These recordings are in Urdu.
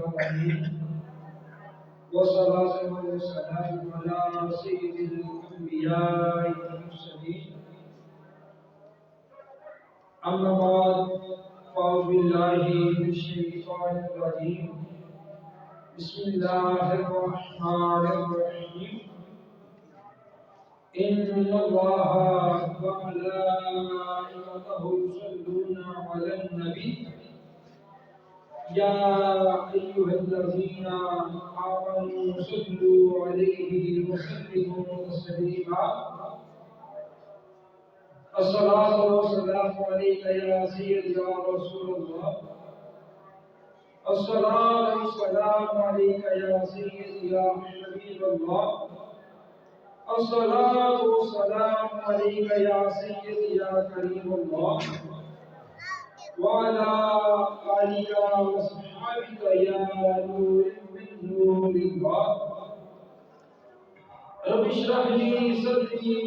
العالمين والصلاة والسلام على سيد الأنبياء والمرسلين أما بعد فأعوذ بالله من الشيطان الرجيم بسم الله الرحمن الرحيم إن الله وملائكته يصلون على النبي يا أيها الذين آمنوا صلوا عليه وسلموا تسليما الصلاة والسلام عليك يا سيدي يا رسول الله الصلاة والسلام عليك يا سيدي يا حبيب الله الصلاة والسلام عليك يا سيدي يا كريم الله وعلى آلك وصحبك يا نور من نور الله رب اشرح لي صدري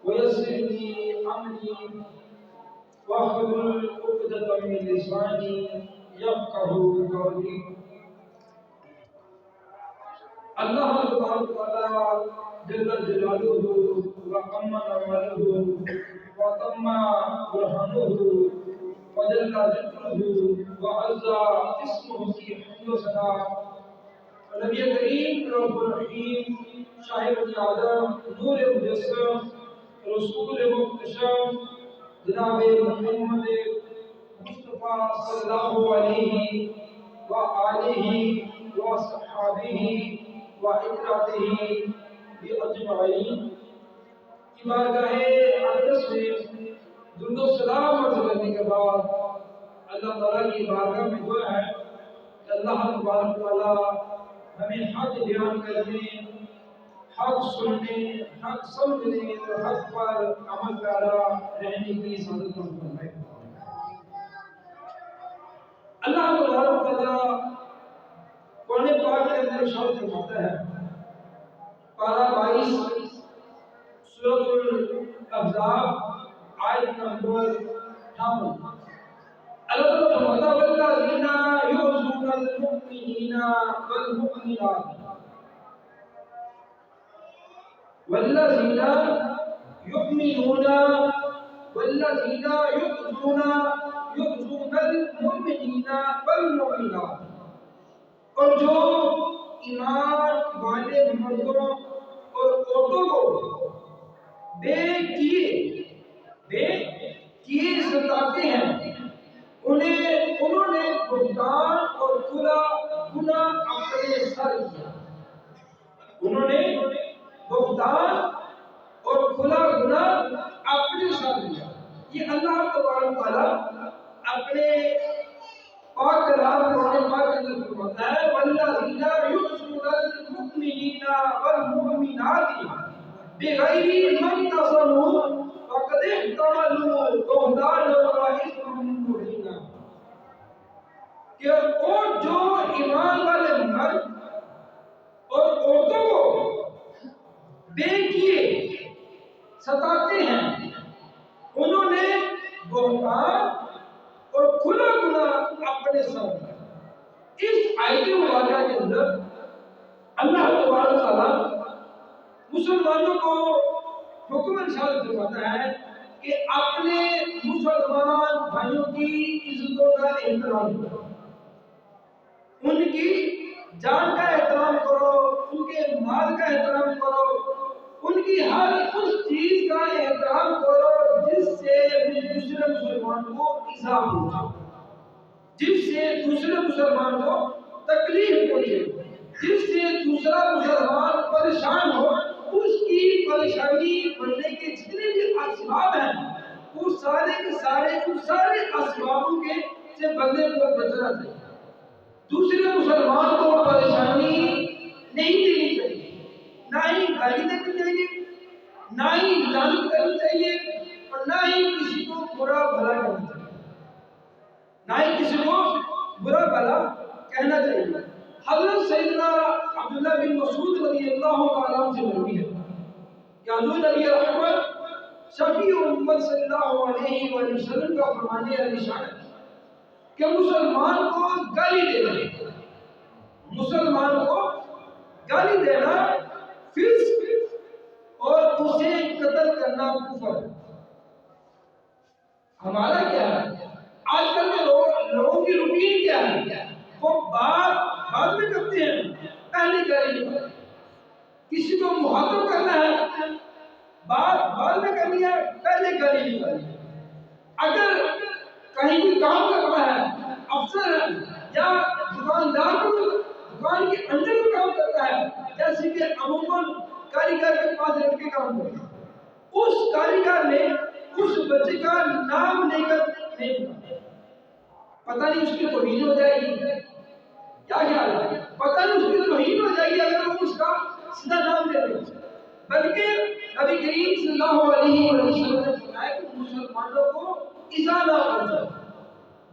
ويسر لي أمري واحلل عقدة من لساني يفقهوا قولي اللہ تبارک و تعالی جل جلالہ وکمل عملہ وتم برہانہ وجل ذکرہ وعز اسمہ کی حمد و ثنا نبی کریم رب الرحیم شاہ بنی آدم نور مجسم رسول مکتشم جناب محمد مصطفیٰ صلی اللہ علیہ وآلہ وصحابہ وإكراته بأجمعين کی بارگاہ اقدس میں درود و سلام عرض کرنے کے بعد اللہ تعالیٰ کی بارگاہ میں دعا ہے کہ اللہ تبارک و تعالیٰ ہمیں حق بیان کرنے حق سننے حق سمجھنے اور حق پر عمل پیرا رہنے کی سعادت عطا فرمائے۔ اللہ تبارک و تعالیٰ قرآن پاک کے اندر ارشاد فرماتا ہے پارہ 22 سورۃ الاحزاب آیت نمبر 58 اللہ تعالیٰ فرماتا ہے والذین یؤذون المؤمنین والمؤمنات والذین یؤمنون والذین یؤذون المؤمنین والمؤمنات اور جو ایمان والے مردوں اور عورتوں کو بے کیے ستاتے ہیں انہوں نے بہتان اور کھلا گناہ اپنے سر کیا۔ انہوں نے بہتان اور کھلا گناہ اپنے سر کیا۔ یہ اللہ تبارک و تعالیٰ اپنے پاک کلام قرآن پاک کے اندر فرماتا ہے والذین یؤذون المؤمنین والمؤمنات بغیر ما اکتسبوا فقد احتملوا بہتانا واثما مبینا، کہ اور جو ایمان والے مرد اور عورتوں کو بے کیے ستاتے ہیں انہوں نے بہتان اور کھلا گناہ اپنے ساتھ۔ اس آیت مبارکہ کے اندر اللہ تبارک و تعالیٰ مسلمانوں کو حکم ارشاد فرماتا ہے کہ اپنے مسلمان بھائیوں کی عزتوں کا احترام کرو، ان کی جان کا احترام کرو، ان کے مال کا احترام کرو، ان کی ہر اس چیز کا احترام کرو جس سے دوسرے مسلمان کو ایذا پہنچے، جس سے دوسرے مسلمان کو تکلیف پہنچے، جس سے دوسرا مسلمان پریشان ہو، اس کی پریشانی بننے کے جتنے بھی اسباب ہیں وہ سارے کے سارے ان سارے اسبابوں کے سے بندے کو بچنا چاہیے۔ دوسرے مسلمان کو پریشانی نہیں دینی چاہیے، نہ ہی گالی دینی چاہیے، نہ ہی لعنت کرنی چاہیے، اور نہ ہی کسی کو برا بھلا کرنا چاہیے، نہ ہی کسی کو برا بھلا کہنا چاہیے۔ حضرت سیدنا عبداللہ بن مسعود رضی اللہ تعالیٰ عنہ سے مروی ہے کہ حضور نبی رحمت شفیع امت صلی اللہ علیہ وسلم کا فرمانے علی شان کہ مسلمان کو گالی دے دے مسلمان کو گالی دینا فسق اور اسے قتل کرنا کفر ہے۔ ہمارا کیا ہے؟ آج کل کے لوگوں کی روٹین کیا ہے؟ وہ بعد میں کرتے ہیں، پہلے گالی نکالتے ہیں۔ کسی کو مخاطب کرنا ہے، بعد میں کرنی ہے، پہلے گالی نکالنی ہے۔ اگر کہیں کوئی کام کر رہا ہے، افسر ہے یا دکاندار دکان کے اندر بھی کام کرتا ہے، جیسے کہ عموماً کاریگر کے پاس رہ کے کام کرتا ہے، اس کاریگر نے اس بچے کا نام لے کر نہیں بتایا، پتہ نہیں اس کی توہین ہو جائے گی، کیا خیال ہے؟ پتہ نہیں اس کی توہین ہو جائے گی اگر وہ اس کا سیدھا نام لے لے، بلکہ نبی کریم صلی اللہ علیہ وسلم نے فرمایا کہ مسلمانوں کو ایذا نہ پہنچاؤ،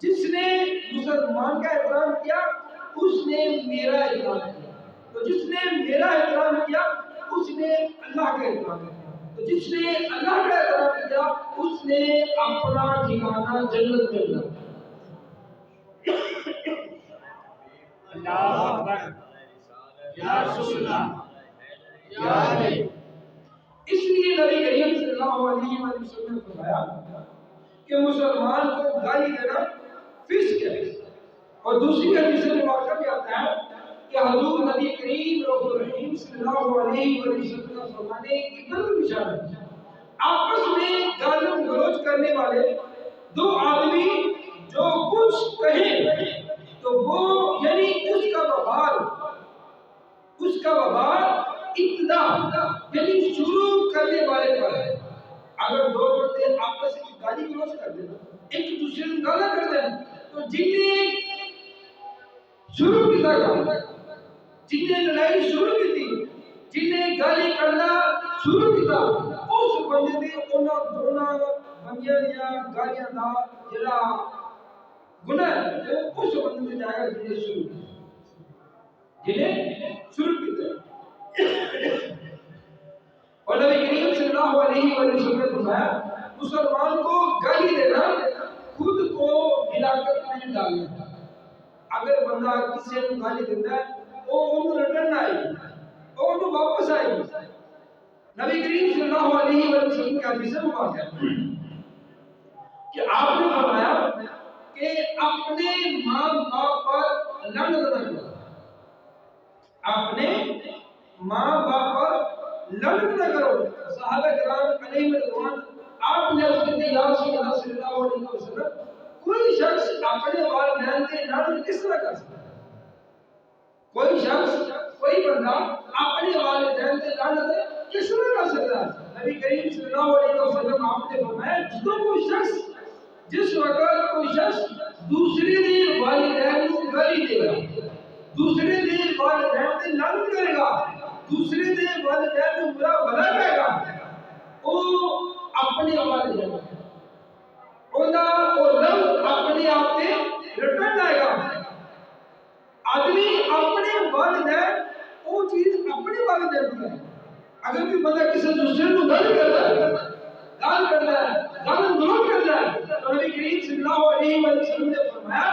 جس نے مسلمان کا احترام کیا اس نے میرا احترام کیا، تو جس نے میرا احترام کیا اس نے اللہ کا احترام کیا، تو جس نے اللہ کا احترام کیا اس نے اپنا ٹھکانہ جنت میں لیا۔ اللہ اکبر، یا رسول اللہ، یا علی۔ اس لیے نبی کریم صلی اللہ علیہ وسلم نے فرمایا کہ مسلمان کو گالی دینا فسق ہے۔ اور دوسری حدیث میں واقعہ بھی آتا ہے کہ حضور نبی کریم رسول الرحیم صلی اللہ علیہ وسلم کا فرمانے اتنا نشان ہے، آپس میں گالم گلوچ کرنے والے دو آدمی جو کچھ کہیں تو وہ یعنی اس کا وبال ابتدا یعنی شروع کرنے والے پر ہے۔ اگر دو بندے آپس میں گالی گلوچ کر دیں، ایک دوسرے کو گالا کر دیں، تو جن نے شروع کی تھا، جن نے لڑائی شروع کی تھی، جن نے گالی کرنا شروع کی تھا، اس بندے نے انہاں دونوں بندیاں یا گالیاں دا جڑا گناہ ہے اس بندے نے جائے گا جنہیں شروع کی تھا۔ اور نبی کریم صلی اللہ علیہ وسلم نے فرمایا مسلمان کو گالی دینا خود کو ہلاکت میں ڈالنا۔ اگر بندہ کسی کو گالی دیتا ہے وہ انہوں ریٹرن آئے گی، وہ انہوں واپس آئے گی۔ نبی کریم صلی اللہ علیہ وسلم کا حدیث مبارک ہے کہ آپ نے فرمایا کہ اپنے ماں باپ پر لعنت نہ کرو، اپنے ماں باپ پر لعنت نہ کرو۔ صحابہ کرام علیہ رضوان آپ نے اس کے یا رسول اللہ صلی اللہ علیہ وسلم کوئی شخص اپنے والدین کے لعنت کس طرح کر سکتا ہے؟ کوئی شخص کوئی بندہ اپنے والدین کے لعنت کس طرح کر سکتا ہے؟ نبی کریم صلی اللہ علیہ وسلم آپ نے فرمایا جس وقت کوئی شخص دوسرے دے والدین کو گالی دے گا، دوسرے دے والدین سے لعنت کرے گا، دوسرے دے والدین کو برا بھلا کہے گا، وہ اپنے والدین اور لفظ اپنے آپ میں ریٹرن آئے گا۔ آدمی اپنے والدین وہ چیز اپنے والدین کو ہے۔ اگر کوئی بندہ کسی دوسرے کو گالی کرتا ہے، گال کرتا ہے، گال گلوچ کرتا ہے، تو نبی کریم صلی اللہ علیہ وسلم نے فرمایا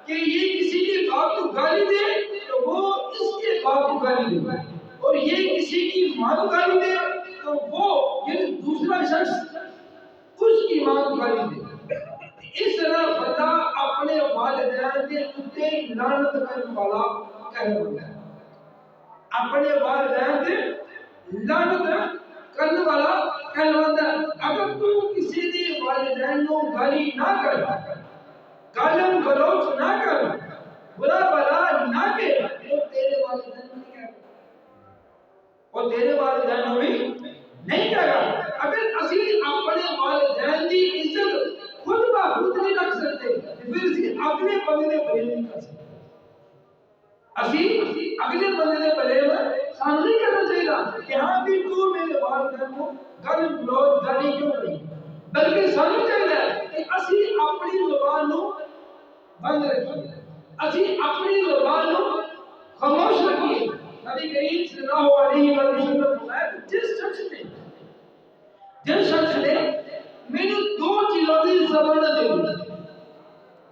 کہ یہ کسی کے باپ کو گالی دے تو وہ اس کے باپ کو گالی دے، اور یہ کسی کی ماں کو گالی دے تو وہ یعنی دوسرا شخص اس کی ماں کو گالی دے۔ اس طرح بندہ اپنے والدین کے اوپر لعنت کرنے والا کہلاتا ہے، اپنے والدین کے لعنت کرنے والا کہلاتا ہے۔ اگر تو کسی نے والدین کو گالی نہ کر، گالم گلوچ نہ کر، برا بھلا نہ کہ، وہ تیرے والدین کو کیا کرے، وہ تیرے والدین کو بھی نہیں کہے گا۔ اگر اسی اپنے والدین کی عزت خود بخود نہیں رکھ سکتے پھر اسی اگلے بندے نے بلیم نہیں کر سکتے۔ اسی اگلے بندے نے بلیم سامنے نہیں کرنا چاہیے کہ ہاں بھی تو میرے والدین کو گالی گلوچ گالی کیوں نہیں، بلکہ سامنے چاہیے کہ اسی اپنی زبان کو بند رکھیے، اسی اپنی زبان کو خاموش رکھیے۔ نبی کریم صلی اللہ علیہ وسلم نے فرمایا کہ جس شخص نے مینوں دو چیزوں کی ضمانت دی،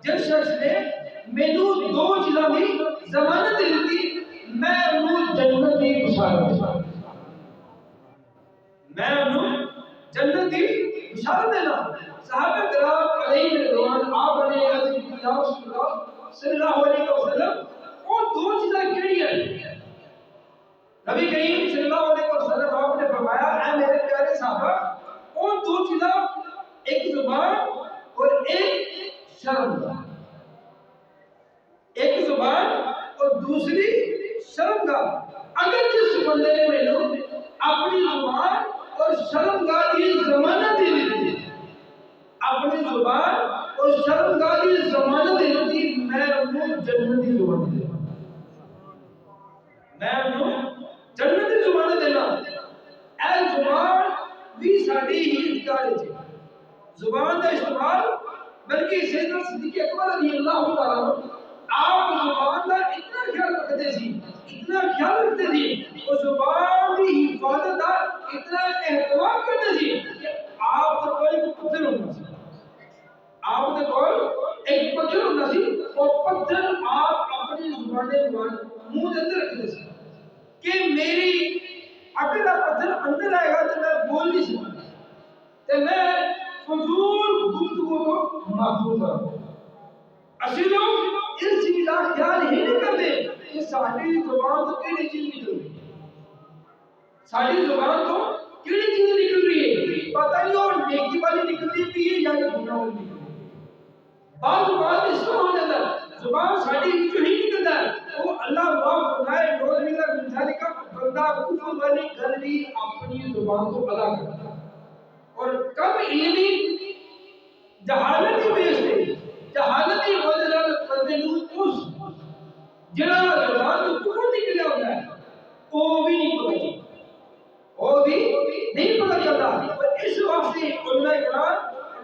جس شخص نے مینوں دو چیزوں کی ضمانت دی، بشارت دینا صحابہ کرام علیہ رضوان آپ نے عرض کی یا رسول اللہ صلی اللہ علیہ وسلم وہ دو چیزیں کیڑی ہیں؟ نبی کریم صلی اللہ علیہ وسلم آپ نے فرمایا اے میرے پیارے صحابہ وہ دو چیزیں ایک زبان اور ایک شرم، ایک زبان اور دوسری شرم گاہ۔ اگر جس بندے نے مینوں اپنی زبان اور شرم گاہ کی ضمانت دے دی، اپنی زبان اور شرم گاہ کی ضمانت دے دی، میں انہوں جنت کی زبان دے دوں، میں انہوں جنت کی زبان دینا۔ اے زبان بھی ساڑی ہی اختیار ہے، زبان کا استعمال بلکہ سیدنا صدیق اکبر رضی اللہ تعالیٰ آپ زبان کا اتنا خیال رکھتے تھے، اتنا خیال رکھتے تھے، اور زبان کی حفاظت کا اتنا اہتمام کرتے تھے کہ آپ کا کوئی پتھر ہونا سی، آپ کا کوئی ایک پتھر ہونا سی، اور پتھر آپ اپنی زبان منہ اندر رکھتے تھے کہ میری اگر پتھر اندر آئے گا تو میں بول نہیں سکتا، تو میں فضول گفتگو کو محفوظ کروں۔ اسی لوگ اس چیز کا خیال ہی نہیں کرتے کہ ساری زبان تو کیڑی چیز نکل رہی ہے، ساری زبان تو کیڑی چیز نکل رہی ہے، پتہ نہیں اور نیکی والی نکل رہی ہے یا گناہ والی نکل رہی ہے۔ بعض بات اس طرح ہو جاتا ہے زبان ساری جو ہی نکلتا ہے وہ اللہ معاف فرمائے روز ملا مثال کا بندہ کفر والی گل بھی اپنی زبان کو ادا کرتا ہے، اور کم علمی جہالت کی وجہ سے جہالت کی وجہ سے بندے نوں اس جڑا زبان تو کفر نکلیا ہوتا ہے وہ بھی نہیں پتہ چلتا، وہ بھی نہیں پتہ چلتا۔ اور اس واسطے علماء کرام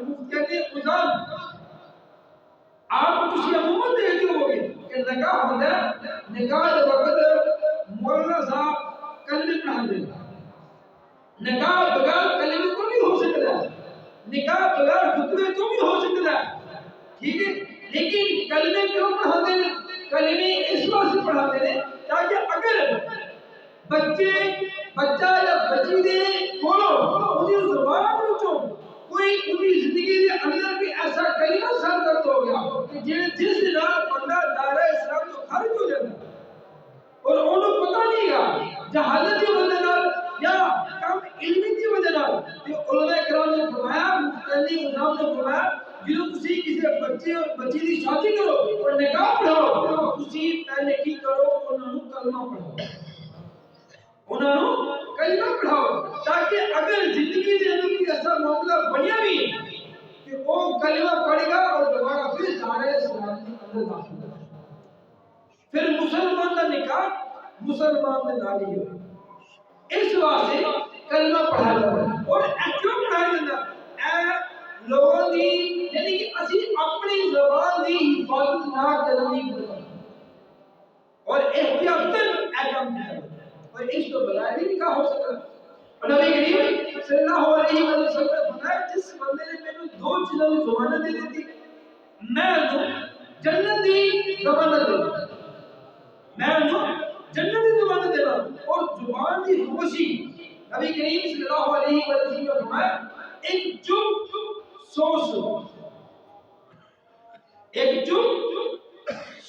مفتیان اعظم آپ کسی عموماً دیکھتے ہو گے کہ نکاح ہوتا ہے، نکاح کے وقت مولانا صاحب کلمے پڑھا دیں، نکاح بغیر کلمے کو نہیں ہو سکتا، نکاح بغیر خطبے کو بھی ہو سکتا ہے، ٹھیک ہے، لیکن کلمے کیوں پڑھاتے ہیں؟ کلمے اس واسطے پڑھاتے ہیں تاکہ اگر بچہ یا بچی دے کھولو انہیں زبان روچو کوئی انہیں زندگی کے اندر بھی ایسا کلمہ سر درد ہو گیا کہ جس دن بندہ دائرہ اسلام تو خارج ہو جاتا ہے اور انہوں پتہ نہیں گا جہالت کی وجہ نال یا کم علمی کی وجہ نال کہ علماء کرام نے فرمایا مفتیان اعظم نے فرمایا جدوں تسی کسی بچے اور بچی کی شادی کرو اور نکاح پڑھاؤ تسی پہلے کی کرو انہاں نوں کلمہ پڑھاؤ، انہاں نوں کلمہ پڑھاؤ تاکہ اگر زندگی دے اندر کوئی ایسا معاملہ بنیا بھی کہ وہ کلمہ پڑھے گا اور دوبارہ پھر دائرہ اسلام کے اندر داخل ہوگا، پھر مسلمان کا نکاح مسلمان میں نہ نہیں ہوگا۔ اس واسطے کلمہ پڑھایا جاتا ہے، اور کیوں پڑھایا جاتا ہے؟ اے لوگوں کی یعنی کہ اسی اپنی زبان کی حفاظت نہ کرنے کی اور احتیاطاً احکام کیا جاتا ہے، اور اس کو بغیر بھی نکاح ہو سکتا ہے۔ اور نبی کریم صلی اللہ علیہ وسلم نے فرمایا جس بندے نے میرے دو چیزوں کی ضمانت دے دی میں انہوں جنت کی ضمانت دے دوں، میں انہوں جنت کی ضمانت دے دوں۔ اور زبان کی خاموشی نبی کریم صلی اللہ علیہ وسلم نے فرمایا ایک چپ سو سو، ایک چپ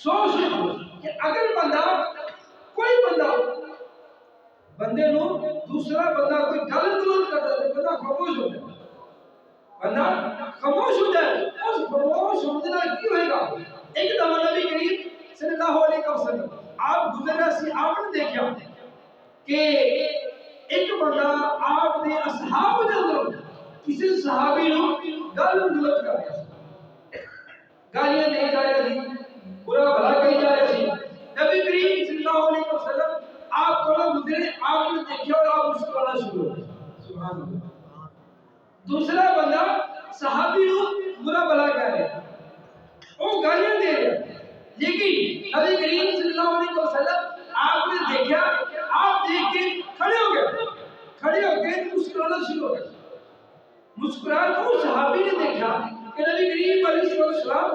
سو سو، کہ اگر بندہ کوئی بندے نو دوسرا بندہ کوئی گل گلوچ کرتا ہے بندہ خاموش ہو جائے، بندہ خاموش ہو جائے، اس خاموش ہونے کا کی ہوئے گا؟ ایک دفعہ نبی کریم صلی اللہ علیہ وسلم آپ گزرا سی آپ نے دیکھا کہ ایک بندہ آپ نے اصحاب دے اندر کسی صحابی نو گل گلوچ کر رہا سی، گالیاں دے جا رہا سی، برا بھلا کہی جا رہا سی، نبی کریم صلی اللہ علیہ وسلم آپ کو گزرے آپ نے دیکھا اور آپ مسکرانا شروع ہو گئے، سبحان اللہ۔ دوسرا بندہ صحابی نو برا بھلا کہہ رہا ہے، وہ گالیاں دے رہا ہے، لیکن نبی کریم صلی اللہ علیہ وسلم آپ نے دیکھا، آپ دیکھ کے کھڑے ہو گئے مسکرانا شروع ہو گئے، مسکرانا اس صحابی نے دیکھا کہ نبی کریم علیہ السلام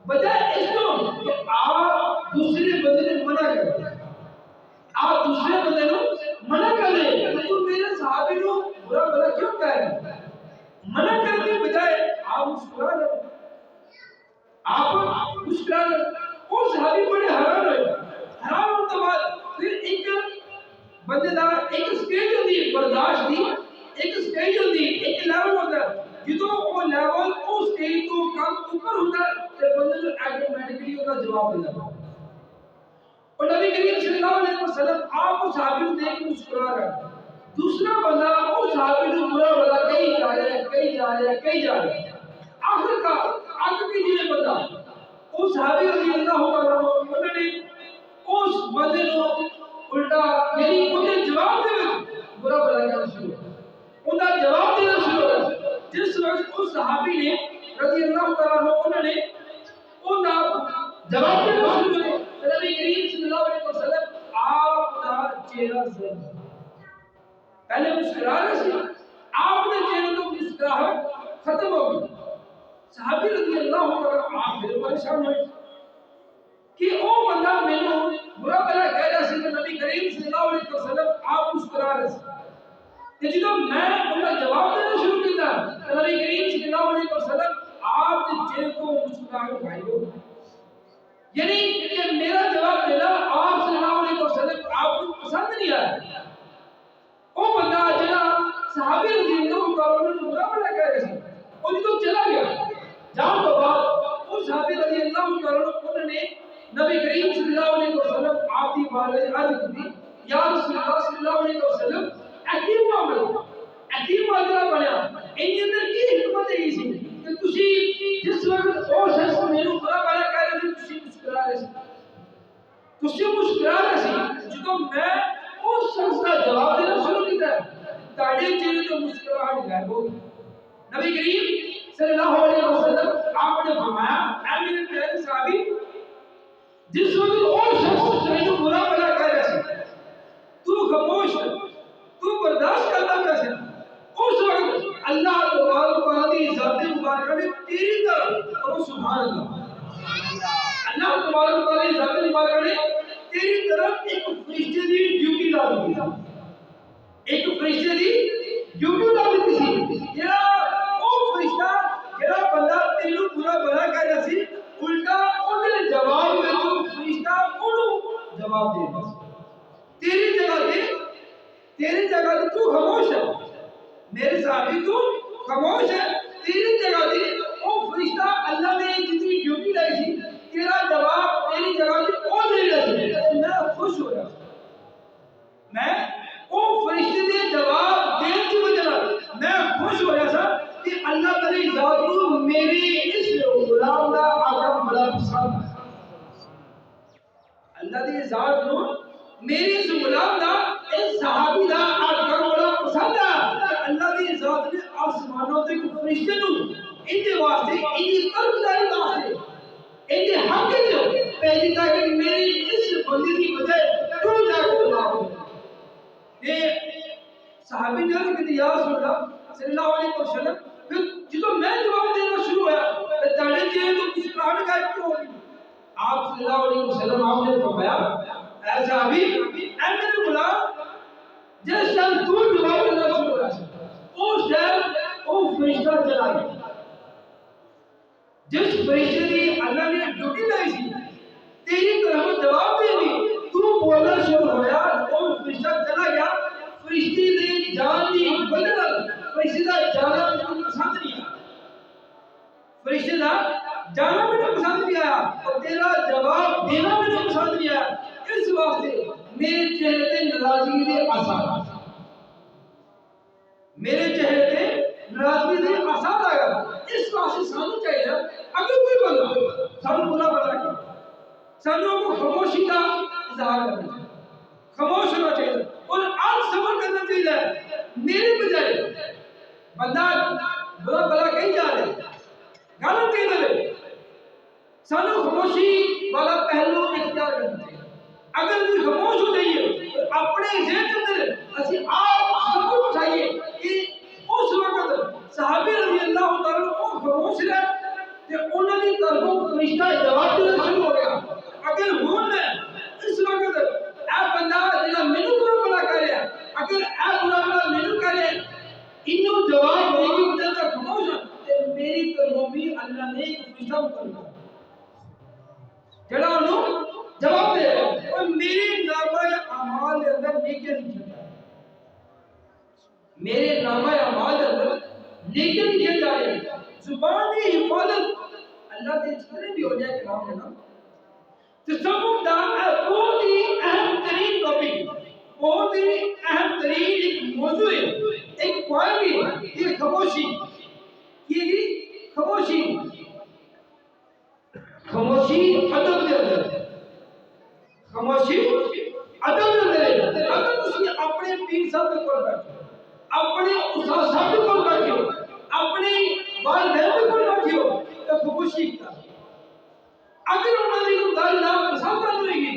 بجائے اس کو کہ آپ دوسرے بندے نے منع کر دیا، آپ دوسرے بندے نو منع کر دیں تو میرے صحابی نو برا بھلا کیوں کہہ رہے ہیں؟ منع بندے دا ایک سٹیج ہوندی ہے برداشت دی، ایک سٹیج ہوندی ہے، ایک لیول ہوندا ہے، جدوں وہ لیول اس سٹیج تو کم اوپر ہوندا ہے تے بندے نوں آٹومیٹکلی اس دا جواب دینا پڑتا ہے۔ اور نبی کریم صلی اللہ علیہ وسلم آپ کو صحابی کو دیکھ کے مسکرا رہے ہیں، دوسرا بندہ اس صحابی کو برا بلا کہیں جا رہا ہے، کہیں جا رہا ہے، کہیں جا رہا ہے، آخر کا آخر کی جیلے بندہ اس صحابی رضی اللہ تعالیٰ عنہ انہوں نے اس بندے کو الٹا یعنی انہیں جواب دے برا بلا کہنا شروع ہوا، انہیں جواب دینا شروع ہوا۔ جس وقت اس صحابی نے رضی اللہ تعالیٰ عنہ انہوں نے جواب دینا شروع ہوئے، نبی کریم صلی اللہ علیہ وسلم آپ کا چہرہ زرد پہلے مسکرا رہے تھے، آپ نے چہرے تو مسکراہٹ ختم ہو گئی۔ صحابی رضی اللہ تعالیٰ آپ پھر پریشان ہوئے کہ او بندہ مینوں برا بلا کہہ رہا سی کہ نبی کریم صلی اللہ علیہ وسلم آپ مسکرا رہے تھے، کہ جدوں میں انہاں جواب دینا شروع کیتا نبی کریم صلی اللہ علیہ وسلم آپ کے چہرے کو مسکراہٹ غائب ہو گئی، یعنی کہ میرا جواب دینا آپ صلی اللہ علیہ وسلم آپ کو پسند نہیں آیا۔ وہ بندہ جڑا صحابی رضی اللہ تعالیٰ عنہ برا بلا کہہ رہے تھے وہ جدوں چلا گیا، جان تو بعد وہ صحابی رضی اللہ تعالیٰ عنہ انہوں نے نبی کریم صلی اللہ علیہ وسلم آپ کی بارے عرض کی، یا رسول اللہ صلی اللہ علیہ وسلم عجیب معاملہ بنیا، ان اندر کی حکمت ہے سی کہ تسی جس وقت وہ شخص مینوں برا بلا کہہ رہے تھے تسی مسکرا رہے سی، جدوں میں اس شخص کا جواب دینا شروع کیتا تاڑے چہرے تو مسکراہٹ غائب ہو گئی۔ نبی کریم صلی اللہ علیہ وسلم آپ نے فرمایا اے میرے پیارے صحابی، جس وقت اور شخص تمہیں برا بلا کہہ رہا ہے تو خاموش ہے، تو برداشت کرتا کیسے؟ اس وقت اللہ تبارک و تعالی کی ذات مبارکہ نے تیری طرف اور سبحان اللہ اللہ تبارک و تعالی کی ذات مبارکہ نے تیری طرف ایک فرشتے دی ڈیوٹی لا دی تھی، ایک فرشتے دی ڈیوٹی لا دی تھی، جڑا وہ فرشتہ جڑا بندہ تینوں برا بلا کہہ رہا سی الٹا انہیں جواب میں جو فرشتہ انہوں جواب دے رہا سی، تیری جگہ دے تو خاموش ہے، میرے صحابی تو خاموش ہے، تیری جگہ دے وہ فرشتہ اللہ نے جتنی ڈیوٹی لائی تھی تیرا جواب تیری جگہ دے وہ دے رہا سی، میں خوش ہو رہا میں وہ فرشتے دے جواب دین کی وجہ میں خوش ہو رہا تھا کہ اللہ تعالی ذات کو میری اس غلام دا آدم بڑا پسند ہے، اللہ دی ذات کو میری اس غلام دا اس صحابی دا آدم بڑا پسند ہے کہ اللہ دی ذات نے آسمانوں تے کو فرشتے نو ان دے واسطے ان دی طرفداری واسطے ان دے حق وچ بھیجی تاکہ میری اس بندے دی وجہ تو جا کے اللہ ہو یہ صحابی نے عرض کی یا رسول اللہ صلی اللہ علیہ وسلم پھر جدوں میں جواب دینا شروع ہوا تے تاڑے چہرے تو مسکراہٹ غائب کیوں ہو گئی؟ آپ صلی اللہ علیہ وسلم آپ نے فرمایا اے صحابی اے میرے غلام جس شان تو جواب دینا شروع ہوا اس شان وہ فرشتہ چلا گیا، جس فرشتے دی اللہ نے ڈیوٹی لائی سی تیری طرف جواب دے دی تو بولنا شروع ہوا وہ فرشتہ چلا گیا، فرشتے دی جان دی وجہ نال فرشتے دا جانا مجھے پسند نہیں آیا، فرشتے دا جانا مجھے پسند نہیں آیا اور تیرا جواب دینا مجھے پسند نہیں آیا، اس واسطے میرے چہرے تے ناراضگی دے آثار میرے چہرے تے ناراضگی دے آثار آ گئے، اس واسطے سانو چاہیے اگر کوئی بندہ سانو برا بلا کے سانو کو خاموشی کا اظہار کرنا چاہیے، خاموش ہونا چاہیے اور آپ صبر کرنا چاہیے، میرے بجائے بندہ برا بلا کہیں جا رہے غلط کہیں دے سانو خاموشی والا پہلو اختیار کرنا چاہیے، اگر کوئی خاموش ہو جائیے اپنے ذہن کے اندر اسی آپ صبر اٹھائیے کہ اس وقت صحابی رضی اللہ تعالیٰ وہ خاموش رہے کہ انہوں نے طرفوں فرشتہ جواب دینا شروع ہو گیا، اگر ہوں میں اس وقت اے بندہ جنہا مینوں برا بلا کر رہا اگر اے برا بلا مینوں کر رہا انہوں جواب دے گی وجہ کا خاموش ہے میری طرفوں بھی اللہ نے ایک فرشتہ مقرر جڑا انہوں جواب دے اور میری نامہ اعمال کے اندر نیکیاں نہیں میرے نامہ اعمال اندر نیکی لکھے جا رہے ہیں. زبان کی حفاظت اللہ کے جتنے بھی ہو جائے کلام ہے نا تصوف دا بہت ہی اہم ترین ٹاپک بہت ہی اہم ترین ایک موضوع ہے ایک پوائنٹ ہے یہ خاموشی یہ خاموشی خاموشی ادب کے اندر خاموشی ادب کے اندر اگر تسی اپنے پیر صاحب کے کول بیٹھے اپنے استاد صاحب کے کول بیٹھے اپنے والدین کے کول بیٹھے تو خاموشی کا اگر انہوں نے کوئی گل نہ پسند ہوئے گی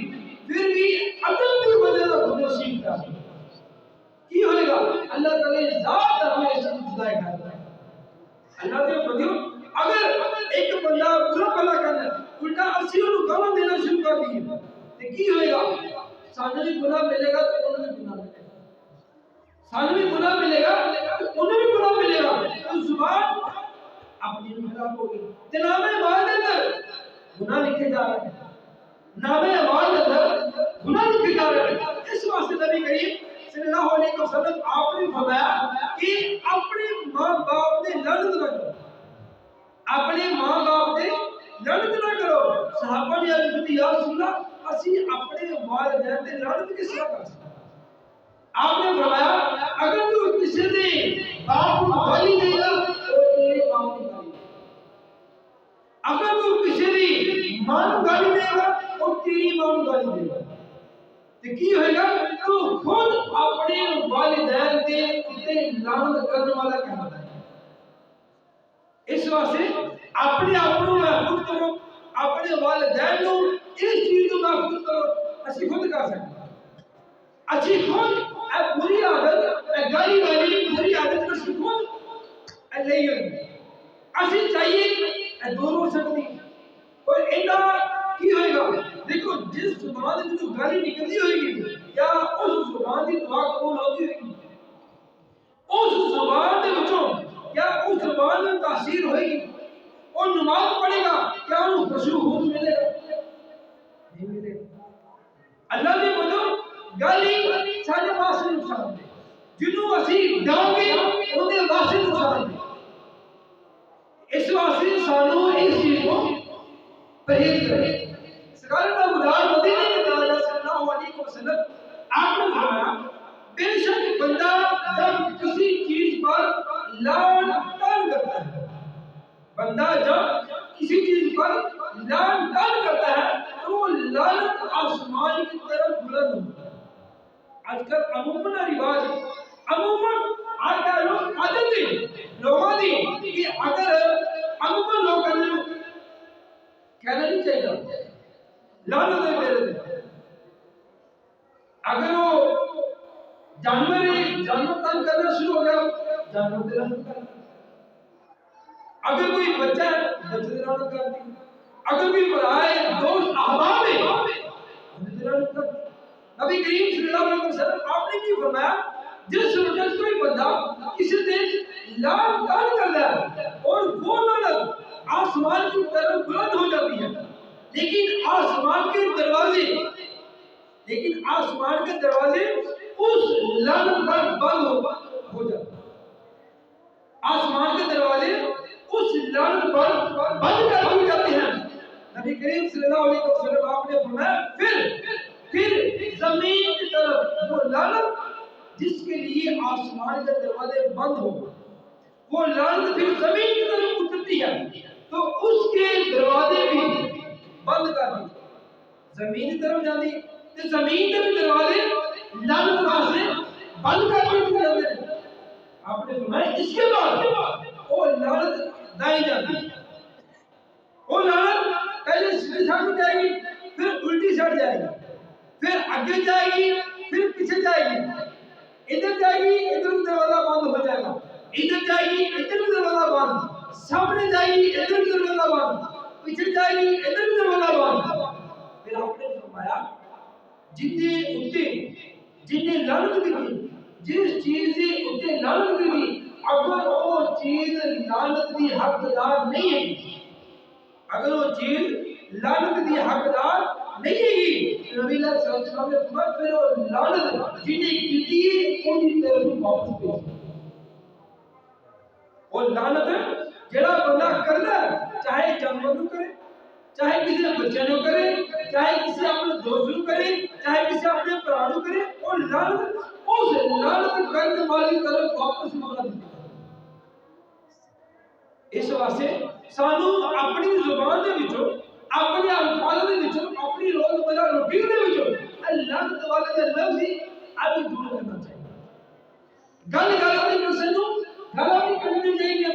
پھر بھی ادب کی وجہ سے خاموشی کا کی ہوئے گا اللہ تعالی ذات ہمیں اس جدائی کرتا ہے. اللہ کے بندیو اگر ایک بندہ برا بھلا کرنا الٹا اسی انہوں گالاں دینا شروع کر دی تو کی ہوئے گا سانوں بھی گناہ ملے گا تو انہوں بھی گناہ ملے گا سانوں بھی گناہ ملے گا تو انہوں بھی گناہ ملے گا تو زبان اپنی خراب ہوگی جناب اعمال کے اندر گناہ لکھے جا رہے ہیں نام اعمال کے اندر گناہ لکھے جا رہے ہیں. اس واسطے نبی کریم صلی اللہ علیہ وسلم آپ نے فرمایا کہ اپنے ماں باپ نے لعنت نہ کرو اپنے ماں باپ نے لعنت نہ کرو. صحابہ نے عرض کی یا رسول اللہ اسی اپنے والدین نے لعنت کس طرح کر سکتے آپ نے فرمایا اگر تو کسی نے باپ کو گالی دے گا تو تیرے باپ کی گالی اگر تو کسی نے ماں کو گالی دے گا تو تیری ماں کو گالی دے گا تو کی ہوئے گا تو خود اپنے والدین کے اتنے لعنت کرنے والا کہتا ہے. اس واسطے اپنے آپ کو محفوظ کرو اپنے والدین کو اس چیز کو محفوظ کرو اسی خود کر سکتے اسی خود اے بری عادت اے گالی والی بری عادت کا خود اے لے گئے اسی چاہیے اے دونوں سکتی اور اینا کی ہوئے گا دیکھو جس زبان میں جو گالی نکلتی ہوئے گی یا اس زبان کی دعا قبول ہوتی ہوئے گی اس زبان کے بچوں یا اس زبان میں تاثیر ہوئے گی اور نماز پڑھے گا کیا انہوں خشوع حضور ملے گا نہیں ملے گا. اللہ نے بولو گالی سارے واسطے نقصان دے جنہوں اسی ڈاؤں گے انہیں واسطے نقصان دے. اس واسطے سانوں اس چیز کو پرہیز کریں. سکالہ مدار مدینہ کے دارہ صلی اللہ علیہ وسلم آپ نے فرمایا بے شک بندہ جب کسی چیز پر لان تان کرتا ہے بندہ جب کسی چیز پر لان تان کرتا ہے تو وہ لعنت آسمان کی طرف بلند ہوتا ہے. آج کل عموماً رواج عموماً آج لوگ عادت ہے لوگوں دی کہ اگر عموماً لوگ کہنا نہیں چاہیے لعنت ہے میرے دل اگر وہ جانور تنگ کرنا شروع ہو گیا جانور دے لعنت کرنا اگر کوئی بچہ ہے بچے دے لعنت کرتی اگر کوئی برائے دوست احباب ہے انہیں دے لعنت کرتی. نبی کریم صلی اللہ علیہ وسلم آپ نے کی فرمایا جس وقت کوئی بندہ کسی دن لان تان کر ہے اور وہ لعنت آسمان کی طرف بلند ہو جاتی ہے لیکن آسمان کے دروازے اس لعنت پر بند ہو جاتے ہیں. آسمان کے دروازے اس لعنت پر بند کر دیے جاتے ہیں. نبی کریم صلی اللہ علیہ وسلم آپ نے فرمایا پھر زمین کی طرف وہ لعنت جس کے لیے آسمان کے دروازے بند ہو وہ لعنت پھر زمین کی طرف اترتی ہے تو اس کے دروازے بھی بند کر دی زمین کی طرف جاتی تو زمین کے بھی دروازے لعنت واسطے بند کر دیے جاتے ہیں. آپ نے فرمایا اس کے بعد وہ لعنت دائیں جاتی وہ لعنت پہلے سیدھی سائڈ جائے گی پھر الٹی سائڈ جائے گی پھر آگے جائے گی پھر پیچھے جائے گی ادھر جائے گی ادھر دروازہ بند ہو جائے گا ادھر جائے گی ادھر دروازہ بند سامنے جائے گی ادھر دروازہ بند پیچھے جائے گی ادھر دروازہ بند. پھر آپ نے فرمایا جتنے لعنت کی جس چیز سے اتنے لعنت کی اگر وہ چیز لعنت کی حقدار نہیں ہے اگر وہ چیز لعنت کی حقدار نہیں ہے نبی اللہ صلی اللہ علیہ وسلم نے فرمایا پھر وہ لعنت جنہیں کی ان کی طرف واپس بھیج اور لعنت جڑا بندہ کردا چاہے جانور نو کرے چاہے کسی بچے نو کرے چاہے کسی اپنے دوست نو کرے چاہے کسی اپنے بھرا نو کرے اور لعنت اس لعنت کرنے والی طرف واپس مولا دی اس واسطے سانو اپنی زبان دے وچوں اپنے الفاظ دے وچوں اپنی روزمرہ روٹین دے وچوں اللہ تعالی دے لفظ ہی ابھی دور کرنا چاہیے گل گل نہیں کسے نو گل نہیں کرنی چاہیے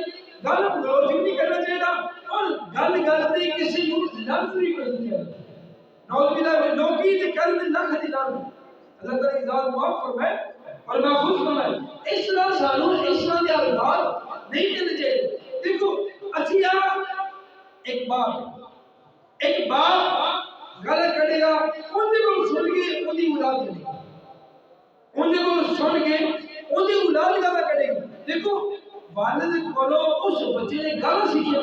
گل گلوچ نہیں کرنا چاہیے اور گل گل نہیں کسی نو لفظ نہیں کرنا چاہیے نوز باللہ میں لوگی تے کرن لکھ دی لعنت اللہ تعالی ذات معاف فرمائے اور محفوظ فرمائے اس طرح سانو اس طرح دے الفاظ نہیں کہنے چاہیے دیکھو اچھا ایک باپ گل کرے گا اندے کو سن کے اندی اولاد کرے گا اندے کو سن کے اندی اولاد گل کرے گا دیکھو والد کولو اس بچے نے گل سیکھی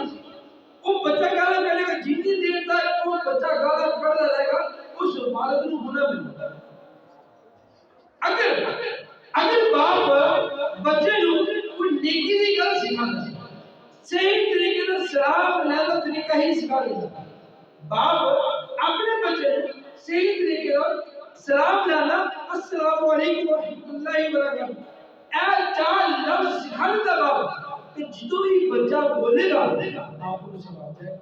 وہ بچہ گل کرے گا جتنی دیر تک وہ بچہ گل پڑھتا رہے گا اس والد کو گناہ ملتا اگر باپ بچے نو کوئی نیکی دی گل سکھاتا صحیح طریقے سے سلام لینے کا طریقہ ہی سکھا دیتا باپ اپنے بچے صحیح طریقے سے سلام لینا السلام علیکم ورحمۃ اللہ وبرکاتہ اے چار لفظ سکھا دیتا باپ کہ جدو بھی بچہ بولے گا آپ کو سلام جائے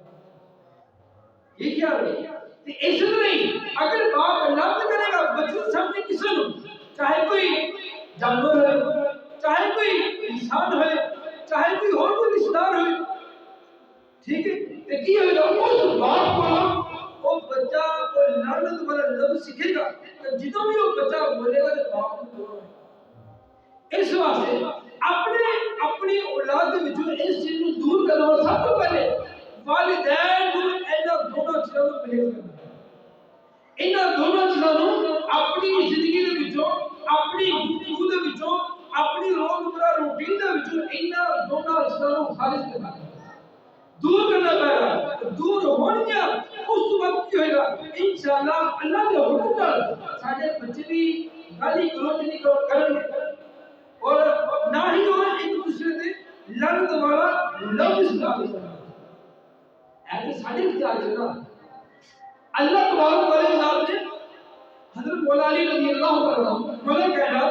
یہ کیا ہے ایسے نہیں اگر باپ لفظ کرے گا بچے سامنے کسی نو چاہے کوئی جانور ہے چاہے کوئی انسان ہے چاہے کوئی اور کوئی رشتہ دار ہوئے ٹھیک ہے کہ کی ہوئے گا اس باپ کو وہ بچہ کو لعنت والا لفظ سیکھے گا کہ جتوں بھی وہ بچہ بولے گا تو باپ کو بولے اس واسطے اپنی اولاد کے وچوں اس چیز کو دور کرنا سب تو پہلے والدین کو اینا دونوں چیزوں کو پرہیز کرنا اینا دونوں چیزوں اپنی زندگی دے وچوں اپنی گفتگو دے وچوں اپنی روزمرہ روٹین دے وچوں اینا دونوں چیزوں خارج کرنا دور کرنا پائے گا دور ہون گیا اس وقت کی ہوئے گا انشاءاللہ اللہ کے حکم نال سارے بچے بھی گالی گلوچ نہیں کرن گے اور نہ ہی وہ ایک دوسرے سے لعنت والا لفظ استعمال کریں ایسے سارے اختیار ہے نا اللہ تبارک و تعالی نے حضرت مولا علی رضی اللہ عنہ مولا کہنا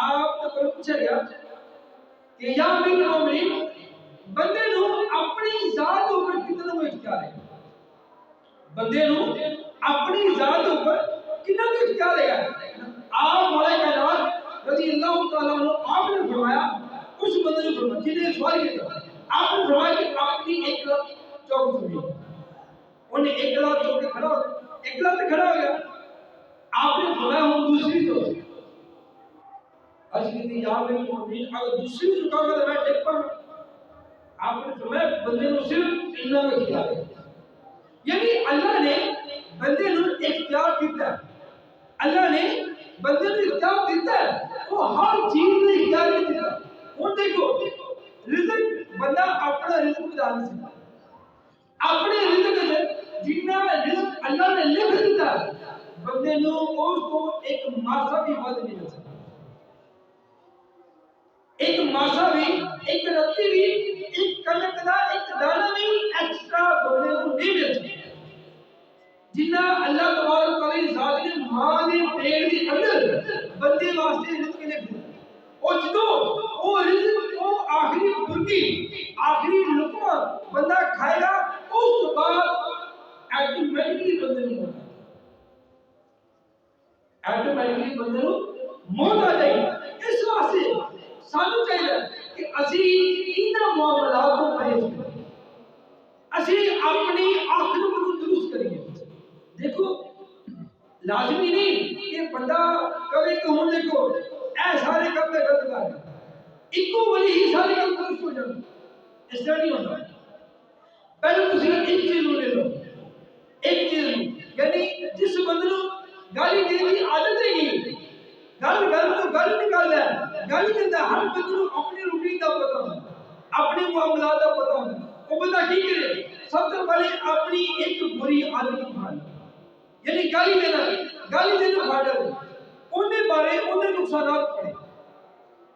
آپ کو پوچھا گیا کہ یا امیر المومنین بندے نو اپنی ذات اوپر کتنا کو اختیار ہے بندے نو اپنی ذات اوپر کتنا کو اختیار ہے آپ مولا کائنات رضی اللہ تعالی عنہ آپ نے فرمایا اس بندے نے فرمایا جنہیں سوال کیا آپ نے فرمایا کہ آپ نے ایک چوک سنی انہیں ایک لات چوک کے کھڑا ہو ایک لات کھڑا ہو گیا آپ نے فرمایا ہوں دوسری تو اجلی یا میری مومنین اگر دوسری چکا گا تو میں ٹیک پر آپ نے فرمایا بندے نو صرف اتنا کا اختیار ہے یعنی اللہ نے بندے نو اختیار دیتا ہے اللہ نے بندے نو اختیار دیتا ہے وہ ہر چیز میں اختیار دیتا ہے اور دیکھو رزق بندہ اپنا رزق بتا نہیں سکتا اپنے رزق سے جتنا رزق اللہ نے لکھ دیتا ہے بندے نو اس کو ایک ماسا بھی ود نہیں مل سکتا ایک ماسا بھی ایک رتی بھی ایک کنک دا ایک دانہ بھی ایکسٹرا بندے کو نہیں مل سکتا جتنا اللہ تبارک و تعالی ذات نے ماں نے پیٹ کے اندر بندے واسطے رزق لکھ دیا اور جدو وہ رزق وہ آخری برکی آخری لقمہ بندہ کھائے گا اس بعد ایٹومیٹکلی بندے کو موت ایٹومیٹکلی بندے کو موت آ جائے گی اس واسطے سانو چاہیے کہ اسی ان معاملات کو پرہیز کریں اسی اپنی آخرت کو درست کریے دیکھو لازمی نہیں کہ بندہ کبھی کہوں دیکھو اے سارے کام میں غلط کر ایکو ولی ہی سارے کام درست ہو جائیں اس طرح نہیں ہوتا پہلے تو صرف ایک چیز لے لو ایک چیز لو یعنی جس بندے کو گالی دینے کی عادت ہے گی گل تو گل نکالتا ہے گل دیتا ہے ہر بندے کو اپنی روٹین کا پتہ ہوتا اپنے معاملات کا پتہ ہوتا وہ بندہ کی کرے سب سے پہلے اپنی ایک بری عادت اٹھانی یعنی گالی دینا فائدہ انہیں بارے انہیں نقصانات پڑے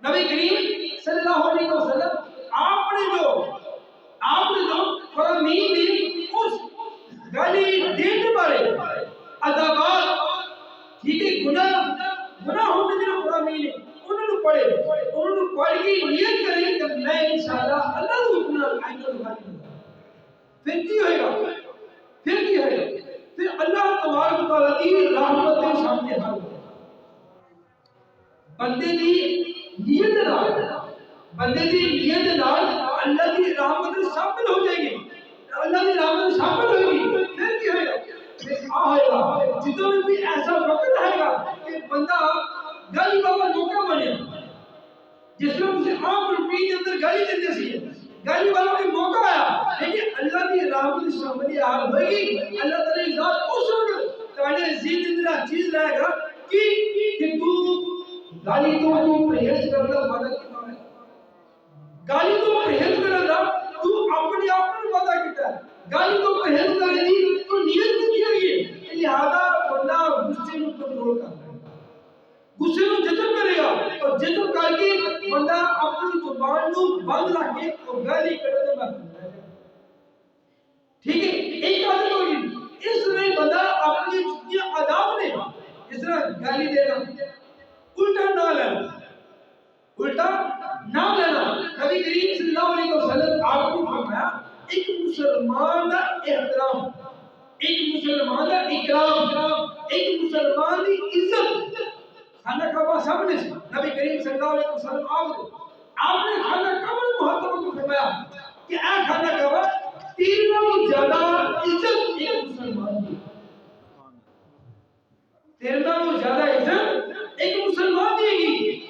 نبی کریم صلی اللہ علیہ وسلم آپ نے جو فرامین دی اس گالی دینے والے عذابات ٹھیک ہے گناہ ہونے جو فرامین ہے انہوں نے پڑھ کے نیت کریں کہ میں انشاءاللہ اللہ کو اتنا آئندہ دکھائی دوں پھر کی ہوئے گا پھر اللہ تبارک و تعالیٰ کی رحمت کے سامنے حال ہوگا بندے دی نیت نال اللہ کی رحمت شامل ہو جائے گی اللہ کی رحمت شامل ہوگی پھر کی ہوئے گا پھر آئے گا جتوں میں بھی ایسا وقت آئے گا کہ بندہ گالی بابا موقع بنے جس میں اسے عام روپی کے اندر گالی دیتے سی گالی والوں کے موقع آیا لیکن اللہ کی رحمت شامل حال ہوئے گی اللہ تعالیٰ کی ذات اس وقت تاڑے زید اندرہ چیز لائے گا کہ تو گالی تو پرہیز کرنا وعدہ کیتا ہے گالی تو پرہیز کرنا تو اپنی اپنے وعدہ کیتا ہے گالی تو پرہیز کرنے دی تو نیت کی ہوئی ہے لہذا بندہ غصے کو کنٹرول کرتا ہے غصے کو جتن کرے گا اور جتن کر کے بندہ اپنی زبان کو بند رکھ کے اور گالی کرنے میں ٹھیک ہے ایک عادت ہوگی اس میں بندہ اپنی جتنی آداب نے اس طرح گالی دینا الٹا نہ لینا نبی کریم صلی اللہ علیہ وسلم آپ کو فرمایا ایک مسلمان کا احترام ایک مسلمان کا اکرام ایک مسلمان کی عزت خانہ کعبہ سامنے سے نبی کریم صلی اللہ علیہ وسلم آپ نے خانہ کعبہ محترم کو فرمایا کہ اے خانہ کعبہ تیرے نال زیادہ عزت ایک مسلمان کی تیرے نال زیادہ عزت ایک مسلمان دی گی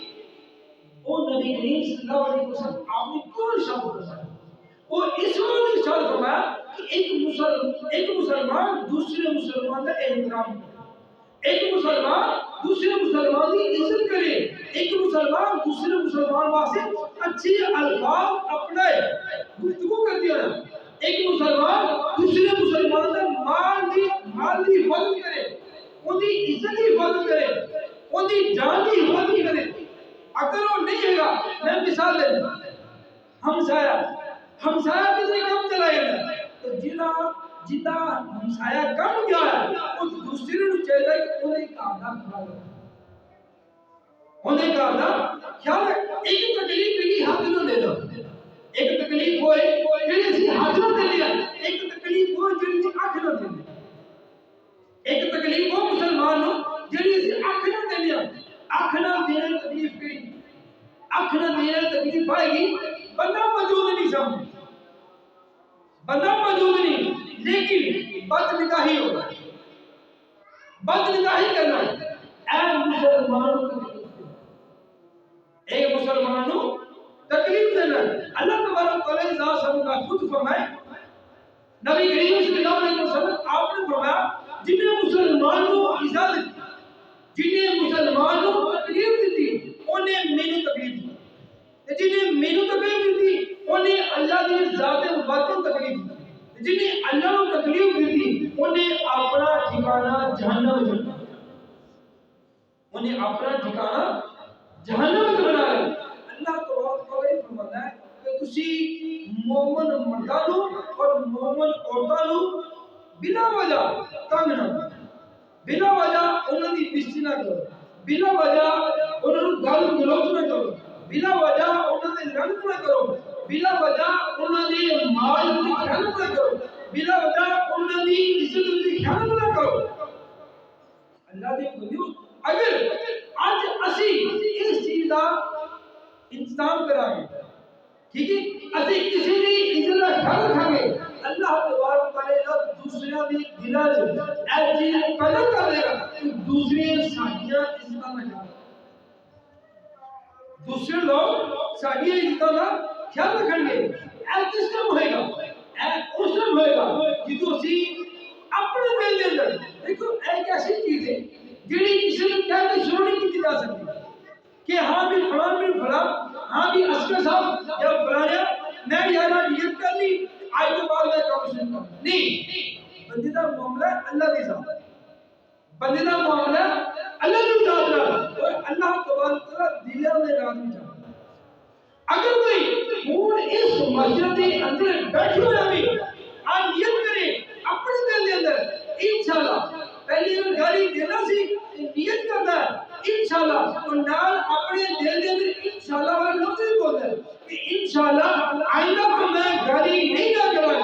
وہ نبی کریم صلی اللہ علیہ وسلم آپ نے کیوں ارشاد فرمایا وہ اس وقت ارشاد فرمایا کہ ایک مسلمان دوسرے مسلمان کا احترام کرے ایک مسلمان دوسرے مسلمان کی عزت کرے ایک مسلمان دوسرے مسلمان واسطے اچھی الفاظ اپنائے گفتگو کرتی ہے ایک مسلمان دوسرے مسلمان کا مال کی حفاظت کرے ان کی عزت کی حفاظت کرے ان کی جان کی حفاظت کرے اگر وہ نہیں ہے گا میں مثال دے دوں ہمسایہ کسی کم چلا گیا تو جتا ہمسایہ کم گیا ہے اس دوسرے کو چاہیے کہ انہیں کارنا خیال رکھے ایک تکلیف کی حد نہ دے دو ایک تکلیف ہوئے جڑی اسی حد نہ دے دیا ایک تکلیف ہوئے جڑی اسی اکھ نہ دے دیا ایک تکلیف ہو مسلمان ہو جڑی اسی اکھ نہ دے دیا اکھ نہ دینے تکلیف کی اکھ نہ دینے تکلیف پائے گی بندہ موجود نہیں سامنے بندہ موجود نہیں لیکن بد نگاہی ہوگا بد نگاہی کرنا اے مسلمان ایک مسلمان کو تکلیف دینا اللہ تبارک و تعالی ذات سب کا خود فرمائے نبی کریم صلی اللہ علیہ وسلم آپ نے فرمایا جنہیں مسلمان کو اجازت جنہیں مسلمان کو تکلیف دی تھی انہیں مینوں تکلیف دی جنہیں مینوں تکلیف دی تھی انہیں اللہ کی ذات مبارک کو تکلیف دی جنہیں اللہ کو تکلیف دی تھی انہیں اپنا ٹھکانہ جہنم میں انہیں اپنا ٹھکانہ جہنم میں بنا لیا اللہ تبارک و تعالی فرماتا ہے کہ تسی مومن مرداں نو اور مومن عورتاں نو بلا وجہ تنگ نہ کرو بلا وجہ انہاں دی بےزتی نہ کرو بلا وجہ انہاں نو گال گلوچ نہ کرو بلا وجہ انہاں دے لعنت نہ کرو بلا وجہ انہاں دے مال دی خیانت نہ کرو بلا وجہ انہاں دی عزت دی خیانت نہ کرو اللہ دے بندیو اگر آج اسی اس چیز دا انتظام کرائیں ٹھیک ہے اسی کسی دی عزت کا خیال رکھیں گے اللہ تبارک و تعالی دوسرے دی دلاں وچ اے چیز پیدا کر دے گا کہ دوسرے ساڈیاں عزتاں نہ خیال دوسرے لوگ ساڈیاں عزتاں کا خیال رکھیں گے اے کس طرح ہوئے گا اے اس طرح ہوئے گا جدوں اسی اپنے دل دے اندر دیکھو ایک ایسی چیز ہے جڑی کسی نے کہہ کے شروع نہیں کی جا سکتی کہ ہاں بھی فلاں ہاں بھی اسکر صاحب یا فلاں میں یار نیت کر لی آج کے بعد میں کام شروع کروں نہیں بندے دا معاملہ اللہ کے ساتھ بندے دا معاملہ اللہ کے ساتھ اور اللہ تبارک و تعالی دلوں میں راضی ہے اگر کوئی اس مسجد کے اندر بیٹھے ہوئے بھی آپ نیت کریں اپنے دل کے اندر انشاءاللہ پہلی اگر گالی دینا سی نیت کرنا ہے انشاءاللہ اور نال اپنے دل کے اندر انشاءاللہ والا لفظ بھی بولتا ہے کہ انشاءاللہ آئندہ کو میں گالی نہیں نہ کروں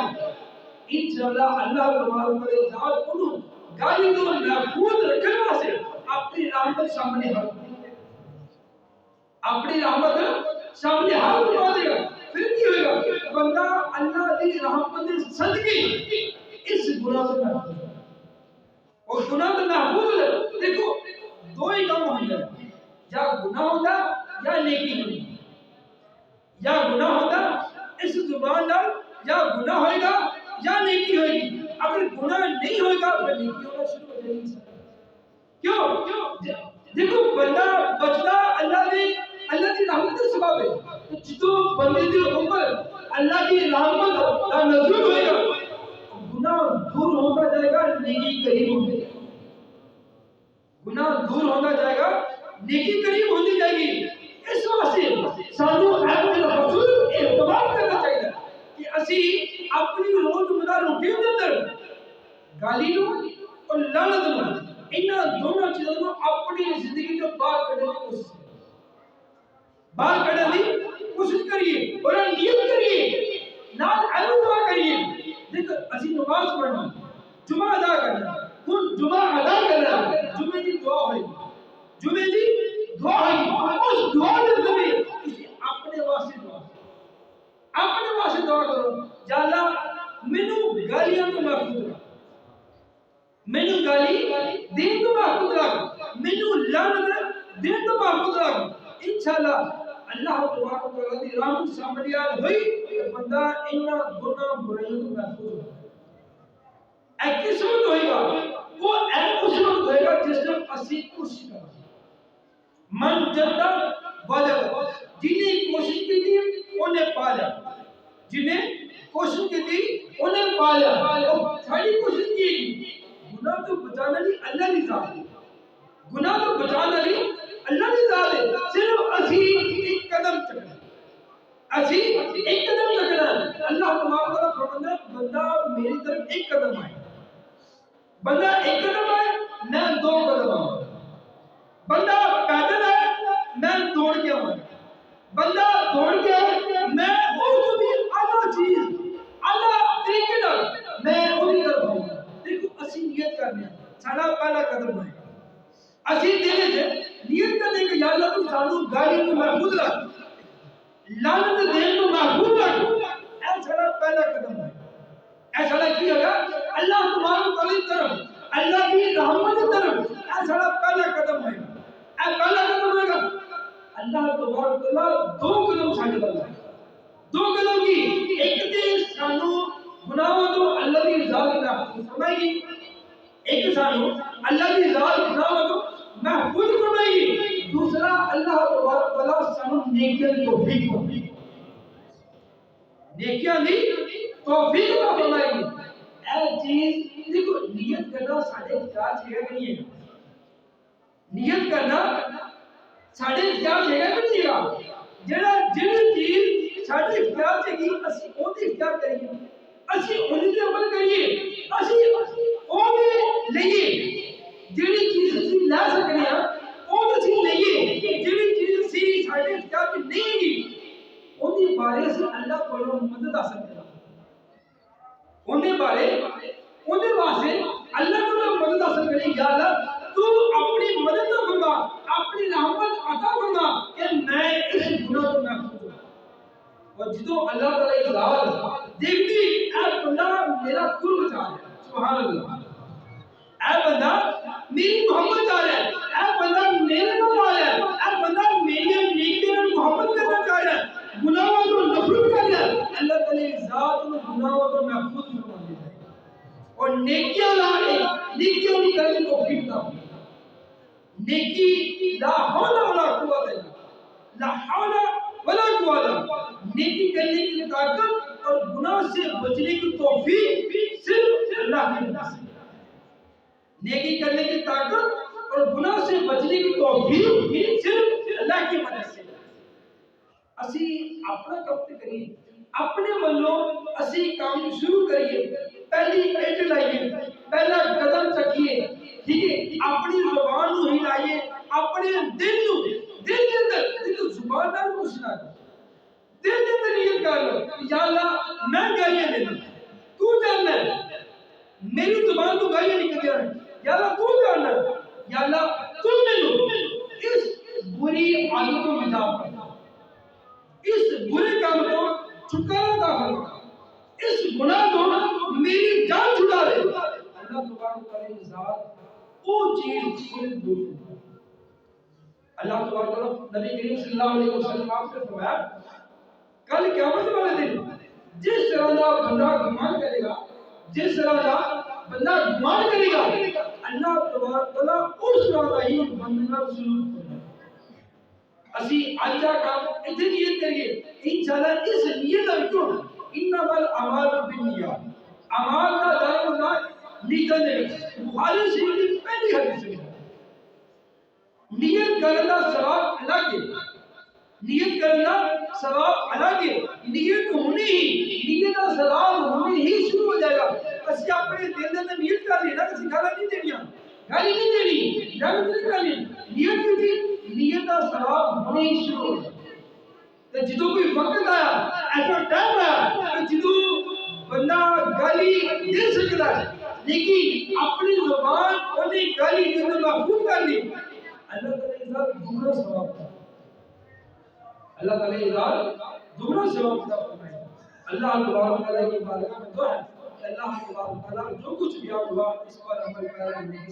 انشاءاللہ اللہ تبارک و تعالی انہوں گالی کو محفوظ رکھنے واسطے اپنی رحمت سامنے حق اپنی رحمت سامنے حق بتا دے گا پھر کی ہوئے گا بندہ اللہ کی رحمت صدقے اس گناہ سے محفوظ اور گناہ سے محفوظ ہے دیکھو دو ہی کام ہوتا ہے یا گناہ ہوتا یا نیکی ہوتی یا گناہ ہوتا اس زبان نال یا گناہ ہوئے گا یا نیکی ہوئے گی اگر گناہ نہیں ہوئے گا پھر نیکی ہونا شروع ہو جائے گی کیوں دیکھو بندہ بچتا اللہ کی رحمت سے سبب ہے تو جتو بندے کی عمر اللہ کی رحمت کا نزول ہوئے گا گناہ دور ہوتا جائے گا نیکی قریب ہوتی جائے گی گناہ دور ہوتا جائے گا نیکی قریب ہوتی جائے گی اس واسطے سانو اپنے رسول اہتمام کرنا چاہیے کہ اسی اپنی روزمرہ روٹین کے اندر گالی نو اور لعنت نو ان دونوں چیزوں کو اپنی زندگی سے باہر کرنے کی کوشش کریں باہر کرنے کی کوشش کریے اور نیت کریے نال علم دعا کریے دیکھ اسی نماز پڑھنا جمعہ ادا کرنا کل جمعہ ادا کرنا جمعے کی دعا ہوئی جمعے کی دعا ہوئی اس دعا کے ذریعے کسی اپنے واسطے دعا کرو یا اللہ مینوں گالیاں تو محفوظ رکھ مینوں گالی دین تو محفوظ رکھ مینوں لعنت دین تو محفوظ رکھ انشاءاللہ اللہ تبارک و تعالی کی رحمت سامنے ہوئی کہ بندہ ان گناہ برائیوں تو محفوظ ہوگا ایک قسمت ہوئے گا وہ ایک قسمت ہوئے گا جس نے اسی کوشش کرنا من جدہ وجد جنہیں کوشش کی تھی انہیں پایا جنہیں کوشش کی تھی انہیں پایا اور ساری کوشش کی گناہ تو بچانا نہیں اللہ کی ذات ہے گناہ تو بچانا نہیں اللہ کی ذات ہے صرف اسی ایک قدم چکنا اسی ایک قدم چکنا اللہ تبارک و تعالی فرماتا ہے بندہ میری طرف ایک قدم آئے بندہ ایک قدم آئے میں دو قدم آؤں بندہ پیدل آئے میں دوڑ کے آؤں بندہ دوڑ کے آئے میں اور بھی اعلیٰ چیز اعلیٰ طریقے نال میں وہی طرف آؤں دیکھو اسی نیت کرنے سارا پہلا قدم ہے اسی دل سے نیت کرنے کہ یا اللہ تو سانو گالی کو محفوظ رکھ لعنت دین کو محفوظ رکھ ایسا پہلا قدم ہے ایسا کی ہوگا اللہ تبارک و تعالی کی طرف اللہ کی رحمت کی طرف ایسا پہلا قدم ہے اے پہلا قدم ہے اللہ تبارک و تعالی دو قدم ساڈے بن ہے دو قدم کی ایک تے سانو گناہوں تو اللہ کی ذات محفوظ فرمائے گی ایک سانو اللہ کی ذات گناہوں تو محفوظ فرمائے گی دوسرا اللہ تبارک و تعالی سانو نیکیاں کی توفیق دے نیکیاں دی توفیق عطا فرمائے گی اے چیز دیکھو نیت کرنا ساڈے اختیار سے ہے کہ نہیں ہے نیت کرنا ساڈے اختیار سے ہے کہ نہیں ہے جڑا جڑی چیز ساڈے اختیار سے کی اسی او تے اختیار کریے اسی ان تے عمل کریے اسی او تے لئیے جڑی چیز اسی لے سکنے ہیں او تے لئیے جڑی چیز اسی ساڈے اختیار سے نہیں ہے ان کے بارے سے اللہ کو مدد حاصل کرنا ان کے بارے ان کے واسطے اللہ کو مدد حاصل کرے یا اللہ تو اپنی مدد تو فرما اپنی رحمت عطا فرما کہ میں اس گناہ کو محفوظ ہوں اور جدو اللہ تعالی کی ذات دیکھتی اے بندہ میرا کل بچا ہے سبحان اللہ اے بندہ میری محبت چاہ رہا ہے اے بندہ میرے نال آ رہا ہے اے بندہ میری نیکی میں محبت کرنا چاہ رہا ہے گناہوں کو نفرت کر رہا ہے اللہ تعالی ذات کو گناہوں کو محفوظ فرما دیتا ہے اور نیکیاں نیکیوں کی کرنے کو توفیق عطا نیکی لا حول ولا قوت لا حول ولا قوت نیکی کرنے کی طاقت اور گناہ سے بچنے کی توفیق صرف اللہ کی مدد سے نیکی کرنے کی طاقت اور گناہ سے بچنے کی توفیق صرف اللہ کی مدد سے اسی اپنا کب تک کریے اپنے ملوں اسی کام شروع کریے، پہلی ایٹ لائیے، پہلا قدم چکیے، ٹھیک ہے، اپنی زبان نو ہلائیے، اپنے دل نو، دل کے اندر، دل زبان نال کچھ نہ کرو، دل کے اندر نیت کر لو یا اللہ میں گالیاں دینا، تو جاننا ہے میری زبان تو گالیاں نکل رہی ہیں، یا اللہ تو جاننا ہے، یا اللہ تم نے اس بری عادت کو مٹا کر اس برے کام کو چھٹکارا عطا فرما، اس گناہ کو میری جان چھڑا دے۔ اللہ تبارک و تعالی کی ذات وہ چیز کو دور کرتا ہے۔ اللہ تبارک و تعالی نبی کریم صلی اللہ علیہ وسلم آپ سے فرمایا کل قیامت والے دن جس طرح کا بندہ گمان کرے گا، جس طرح کا بندہ گمان کرے گا، اللہ تبارک و تعالی اس طرح کا ہی بندے کا سلوک کرے گا۔ اسی آج کا کام اتنی نیت کریے انشاءاللہ اس نیت رکھو انما الاعمال بالنیات، اعمال کا دار و مدار نیت ہے۔ بخاری شریف کی پہلی حدیث ہے نیت کرنا ثواب الگ ہے، نیت کرنا ثواب الگ ہے، نیت ہونی ہی، نیت کا ثواب ہونی ہی شروع ہو جائے گا۔ اسی اپنے دل میں نیت کر لینا کسی گالی نہیں دینی، گالی نہیں دینی، گالی نہیں کرنی، نیت کی تھی، نیت کا ثواب ہونے ہی شروع ہو جائے۔ جدو کوئی وقت آیا، ایسا ٹائم آیا کہ جدو بندہ گالی دے سکتا ہے لیکن اپنی زبان انہیں گالی دینے محفوظ کر لی، اللہ تعالیٰ کے ساتھ دوسرا ثواب تھا، اللہ تعالیٰ کے ساتھ دوسرا ثواب تھا۔ اللہ تبارک و تعالیٰ کی بارگاہ میں دعا ہے کہ اللہ تبارک و تعالیٰ جو کچھ بھی آپ ہوا اس پر عمل کریں۔